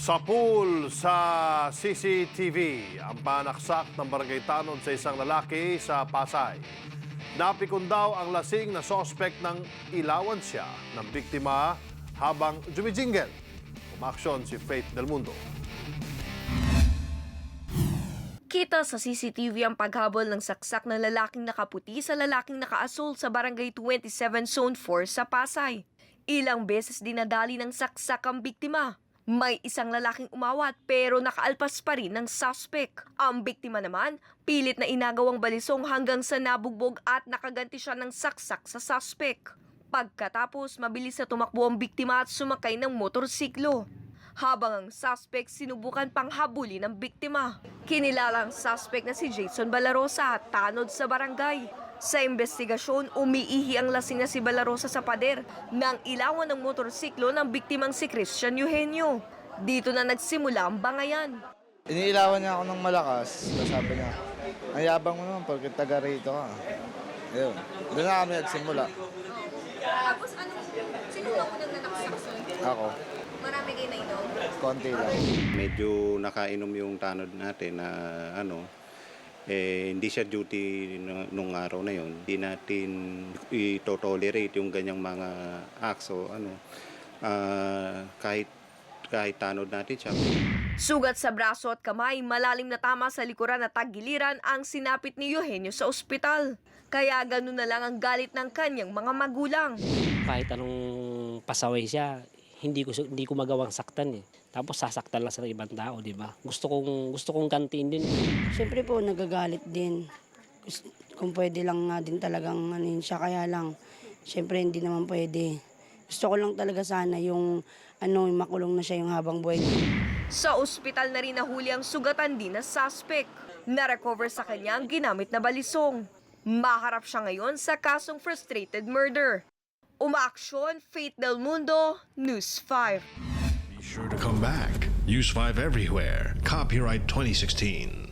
Sa pool sa CCTV, ang panaksak ng barangay tanod sa isang lalaki sa Pasay. Napikon daw ang lasing na sospek ng ilawan siya ng biktima habang jumijingle. Umaksyon si Faith Del Mundo. Kita sa CCTV ang paghabol ng saksak ng lalaking nakaputi sa lalaking nakaasul sa Barangay 27 Zone 4 sa Pasay. Ilang beses dinadali ng saksak ang biktima. May isang lalaking umawat pero nakaalpas pa rin ng suspect. Ang biktima naman, pilit na inagawang balisong hanggang sa nabugbog at nakaganti siya ng saksak sa suspect. Pagkatapos, mabilis na tumakbo ang biktima at sumakay ng motorsiklo. Habang ang suspect sinubukan pang habulin ng biktima. Kinilala ang suspect na si Jason Balarosa at tanod sa barangay. Sa investigasyon, umiihi ang lasing na si Balarosa sa pader nang ilawan ng motorsiklo ng biktimang si Christian Eugenio. Dito na nagsimula ang bangayan. Iniilawan niya ako ng malakas. Sabi niya, ang yabang mo naman pagkat taga rito ka. Ayun. Doon na kami nagsimula. Tapos sino ang unang nanakasakson? Ako. Marami kayo nainom? Konti lang. Medyo nakainom yung tanod natin na hindi siya duty nung araw na yon. Hindi natin i-tolerate yung ganyang mga acts. So, kahit tanod natin siya. Sugat sa braso at kamay, malalim na tama sa likuran at tagiliran ang sinapit ni Eugenio sa ospital. Kaya ganun na lang ang galit ng kanyang mga magulang. Kahit anong pasaway siya, hindi ko magawang saktan eh. Tapos sasaktan lang sa ibang tao, di ba? Gusto kong kantiin din. Siyempre po, nagagalit din. Kung pwede lang nga din talagang siya, kaya lang, siyempre hindi naman pwede. Gusto ko lang talaga sana yung makulong na siya yung habang buhay. Sa ospital na rin nahuli ang sugatan din na suspect. Na-recover sa kanya ang ginamit na balisong. Maharap siya ngayon sa kasong frustrated murder. Umaaksyon, Faith Del Mundo, News 5. Be sure to come back. Use 5 everywhere. Copyright 2016.